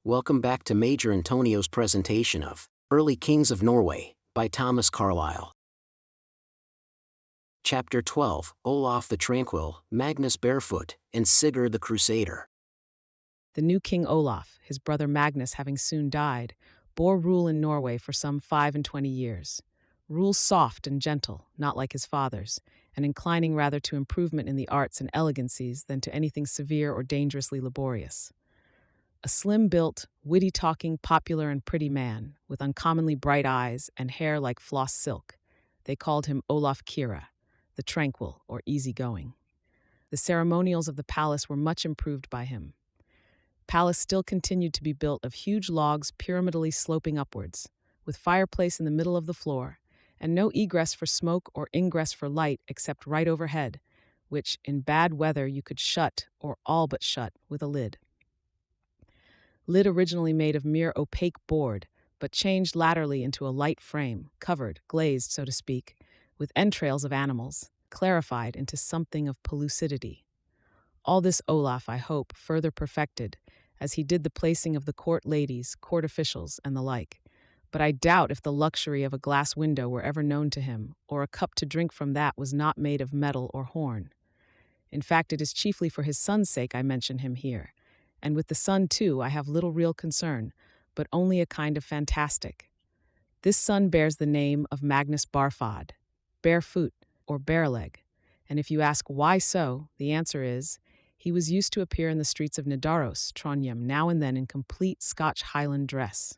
Welcome back to Major Intonio's presentation of Early Kings of Norway by Thomas Carlyle. Chapter 12, Olaf the Tranquil, Magnus Barefoot, and Sigurd the Crusader. The new King Olaf, his brother Magnus having soon died, bore rule in Norway for some 25 years. Rule soft and gentle, not like his father's, and inclining rather to improvement in the arts and elegancies than to anything severe or dangerously laborious. A slim-built, witty-talking, popular and pretty man, with uncommonly bright eyes and hair like floss silk. They called him Olaf Kyrre, the Tranquil, or easy-going. The ceremonials of the palace were much improved by him. Palace still continued to be built of huge logs pyramidally sloping upwards, with fireplace in the middle of the floor, and no egress for smoke or ingress for light except right overhead, which, in bad weather, you could shut, or all but shut, with a lid. Lid originally made of mere opaque board, but changed latterly into a light frame, covered, glazed, so to speak, with entrails of animals, clarified into something of pellucidity. All this Olaf, I hope, further perfected, as he did the placing of the court ladies, court officials, and the like. But I doubt if the luxury of a glass window were ever known to him, or a cup to drink from that was not made of metal or horn. In fact, it is chiefly for his son's sake I mention him here, and with the son, too, I have little real concern, but only a kind of fantastic. This son bears the name of Magnus Barefoot, barefoot, or bareleg, and if you ask why so, the answer is, he was used to appear in the streets of Nidaros, Trondheim, now and then in complete Scotch Highland dress.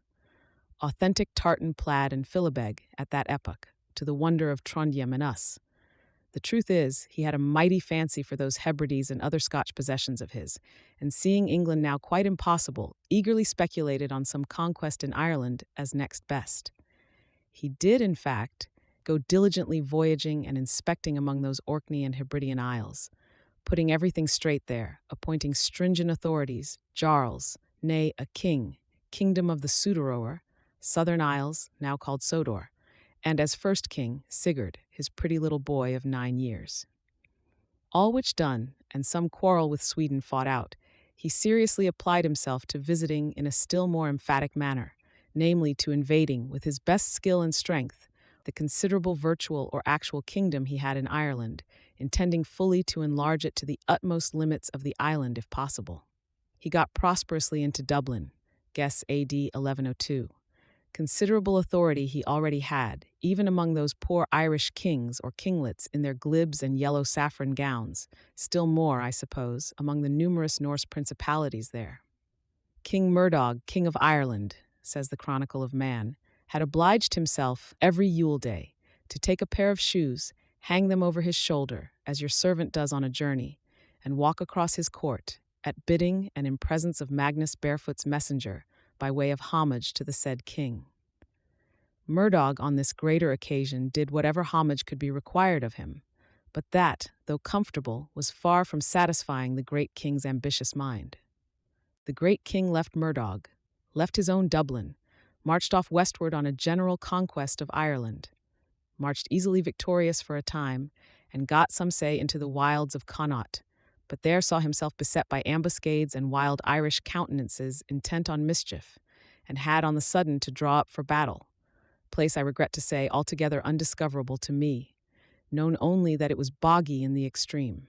Authentic tartan plaid and filibeg at that epoch, to the wonder of Trondheim and us. The truth is, he had a mighty fancy for those Hebrides and other Scotch possessions of his, and seeing England now quite impossible, eagerly speculated on some conquest in Ireland as next best. He did, in fact, go diligently voyaging and inspecting among those Orkney and Hebridean isles, putting everything straight there, appointing stringent authorities, JARLS, nay, a king, kingdom of the Suderoer, southern isles, now called Sodor, and as first king, Sigurd, his pretty little boy of 9 years. All which done, and some quarrel with Sweden fought out, he seriously applied himself to visiting in a still more emphatic manner, namely to invading, with his best skill and strength, the considerable virtual or actual kingdom he had in Ireland, intending fully to enlarge it to the utmost limits of the island if possible. He got prosperously into Dublin, guess A.D. 1102. Considerable authority he already had, even among those poor Irish kings or kinglets in their glibs and yellow saffron gowns, still more, I suppose, among the numerous Norse principalities there. King Murdog, King of Ireland, says the Chronicle of Man, had obliged himself every Yule day to take a pair of shoes, hang them over his shoulder, as your servant does on a journey, and walk across his court, at bidding and in presence of Magnus Barefoot's messenger, by way of homage to the said king. Murdog on this greater occasion did whatever homage could be required of him, but that, though comfortable, was far from satisfying the great king's ambitious mind. The great king left Murdog, left his own Dublin, marched off westward on a general conquest of Ireland, marched easily victorious for a time, and got, some say, into the wilds of Connaught, but there saw himself beset by ambuscades and wild Irish countenances intent on mischief, and had on the sudden to draw up for battle, place, I regret to say, altogether undiscoverable to me, known only that it was boggy in the extreme.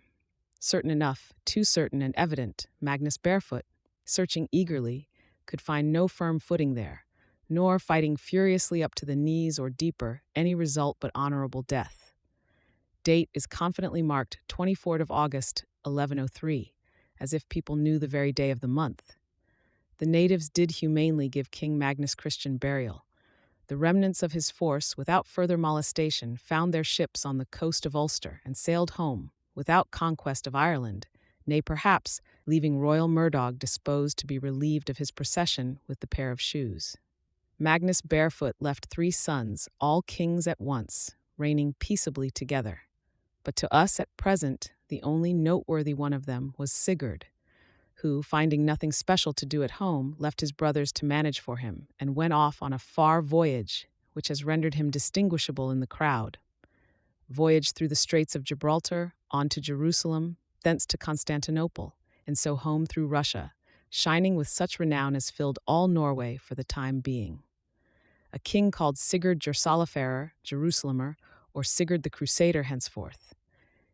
Certain enough, too certain and evident, Magnus Barefoot, searching eagerly, could find no firm footing there, nor, fighting furiously up to the knees or deeper, any result but honorable death. Date is confidently marked 24th of August, 1103, as if people knew the very day of the month. The natives did humanely give King Magnus Christian burial. The remnants of his force, without further molestation, found their ships on the coast of Ulster and sailed home, without conquest of Ireland, nay, perhaps, leaving royal Murdog disposed to be relieved of his procession with the pair of shoes. Magnus Barefoot left 3 sons, all kings at once, reigning peaceably together. But to us at present, the only noteworthy one of them was Sigurd, who, finding nothing special to do at home, left his brothers to manage for him, and went off on a far voyage, which has rendered him distinguishable in the crowd. Voyage through the Straits of Gibraltar, on to Jerusalem, thence to Constantinople, and so home through Russia, shining with such renown as filled all Norway for the time being. A king called Sigurd Jerusalemer, or Sigurd the Crusader henceforth.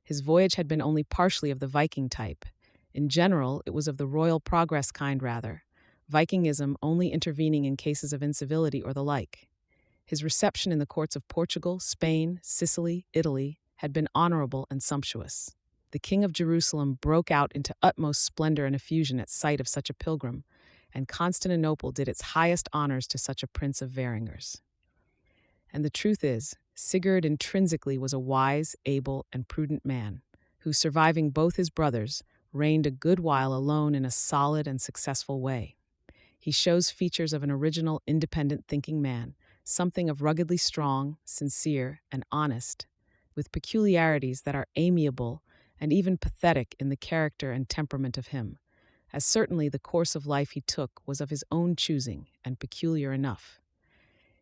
His voyage had been only partially of the Viking type. In general, it was of the royal progress kind rather, Vikingism only intervening in cases of incivility or the like. His reception in the courts of Portugal, Spain, Sicily, Italy had been honorable and sumptuous. The king of Jerusalem broke out into utmost splendor and effusion at sight of such a pilgrim, and Constantinople did its highest honors to such a prince of Varingers. And the truth is, Sigurd intrinsically was a wise, able, and prudent man, who, surviving both his brothers, reigned a good while alone in a solid and successful way. He shows features of an original, independent thinking man, something of ruggedly strong, sincere, and honest, with peculiarities that are amiable and even pathetic in the character and temperament of him, as certainly the course of life he took was of his own choosing and peculiar enough.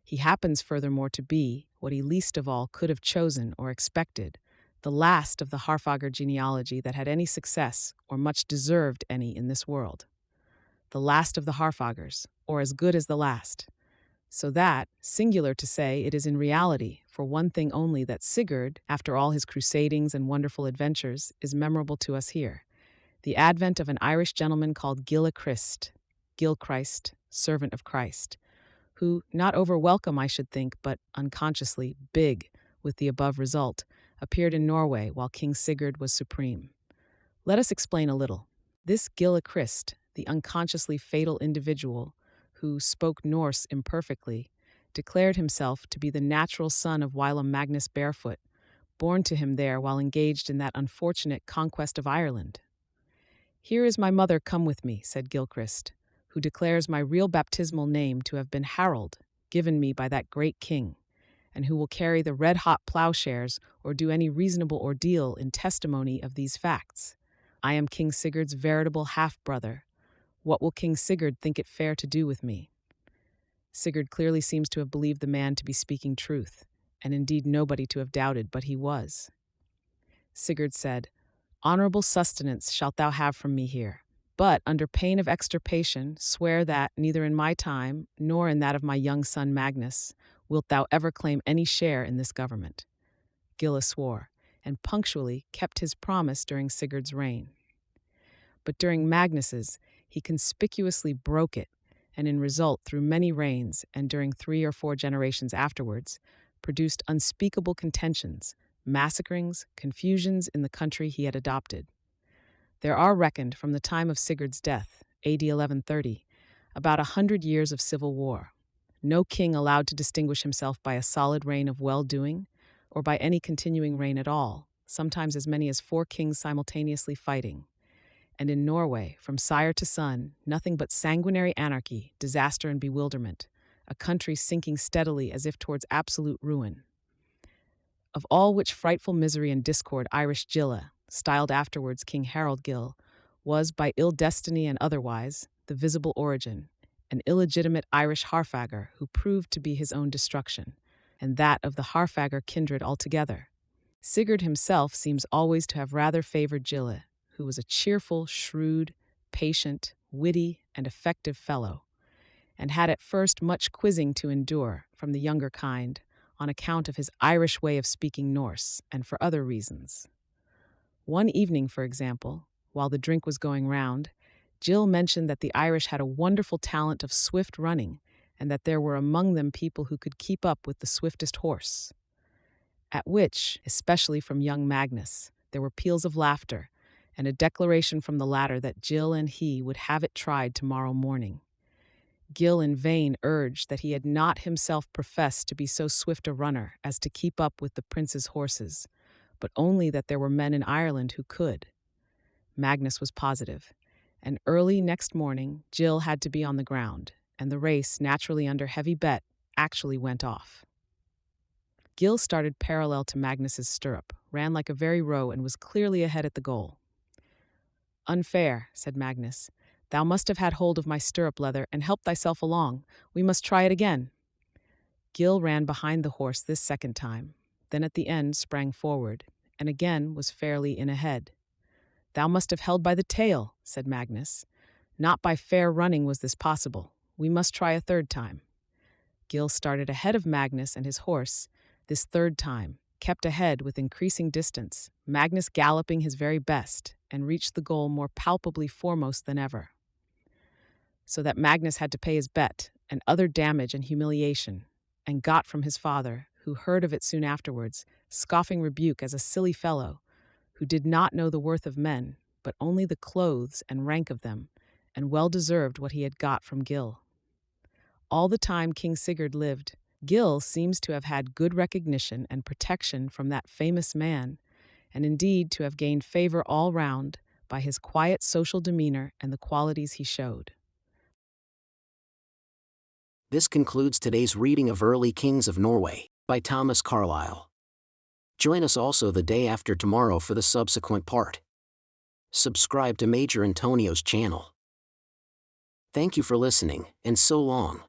He happens furthermore to be, what he least of all could have chosen or expected, the last of the Haarfagr genealogy that had any success or much deserved any in this world. The last of the Haarfagrs, or as good as the last. So that, singular to say, it is in reality, for one thing only, that Sigurd, after all his crusadings and wonderful adventures, is memorable to us here. The advent of an Irish gentleman called Gilchrist, servant of Christ, who, not over welcome I should think, but unconsciously big with the above result, appeared in Norway while King Sigurd was supreme. Let us explain a little. This Gilchrist, the unconsciously fatal individual, who spoke Norse imperfectly, declared himself to be the natural son of whilom Magnus Barefoot, born to him there while engaged in that unfortunate conquest of Ireland. "Here is my mother come with me," said Gilchrist, who declares my real baptismal name to have been Harald, given me by that great king, and who will carry the red-hot plowshares or do any reasonable ordeal in testimony of these facts. I am King Sigurd's veritable half-brother. What will King Sigurd think it fair to do with me? Sigurd clearly seems to have believed the man to be speaking truth, and indeed nobody to have doubted but he was. Sigurd said, "Honorable sustenance shalt thou have from me here, but under pain of extirpation swear that, neither in my time, nor in that of my young son Magnus, wilt thou ever claim any share in this government." Gilla swore, and punctually kept his promise during Sigurd's reign. But during Magnus's, he conspicuously broke it, and in result, through many reigns, and during 3 or 4 generations afterwards, produced unspeakable contentions, massacrings, confusions in the country he had adopted. There are reckoned, from the time of Sigurd's death, AD 1130, about 100 years of civil war. No king allowed to distinguish himself by a solid reign of well-doing, or by any continuing reign at all, sometimes as many as 4 kings simultaneously fighting. And in Norway, from sire to son, nothing but sanguinary anarchy, disaster, and bewilderment, a country sinking steadily as if towards absolute ruin. Of all which frightful misery and discord Irish Gilla, styled afterwards King Harald Gil, was, by ill destiny and otherwise, the visible origin, an illegitimate Irish Haarfagr who proved to be his own destruction, and that of the Haarfagr kindred altogether. Sigurd himself seems always to have rather favored Gilla, who was a cheerful, shrewd, patient, witty, and effective fellow, and had at first much quizzing to endure from the younger kind on account of his Irish way of speaking Norse, and for other reasons. One evening, for example, while the drink was going round, Jill mentioned that the Irish had a wonderful talent of swift running, and that there were among them people who could keep up with the swiftest horse. At which, especially from young Magnus, there were peals of laughter, and a declaration from the latter that Jill and he would have it tried tomorrow morning. Gil in vain urged that he had not himself professed to be so swift a runner as to keep up with the prince's horses, but only that there were men in Ireland who could. Magnus was positive, and early next morning Jill had to be on the ground, and the race, naturally under heavy bet, actually went off. Gil started parallel to Magnus's stirrup, ran like a very roe, and was clearly ahead at the goal. "Unfair," said Magnus. "Thou must have had hold of my stirrup leather and helped thyself along. We must try it again." Gil ran behind the horse this second time, then at the end sprang forward, and again was fairly in ahead. "Thou must have held by the tail," said Magnus. Not by fair running was this possible. We must try a third time. Gil started ahead of Magnus and his horse, this third time, kept ahead with increasing distance, Magnus galloping his very best, and reached the goal more palpably foremost than ever. So that Magnus had to pay his bet, and other damage and humiliation, and got from his father, who heard of it soon afterwards, scoffing rebuke as a silly fellow, who did not know the worth of men, but only the clothes and rank of them, and well deserved what he had got from Gil. All the time King Sigurd lived, Gil seems to have had good recognition and protection from that famous man, and indeed to have gained favor all round by his quiet social demeanor and the qualities he showed. This concludes today's reading of Early Kings of Norway by Thomas Carlyle. Join us also the day after tomorrow for the subsequent part. Subscribe to Major Intonio's channel. Thank you for listening, and so long.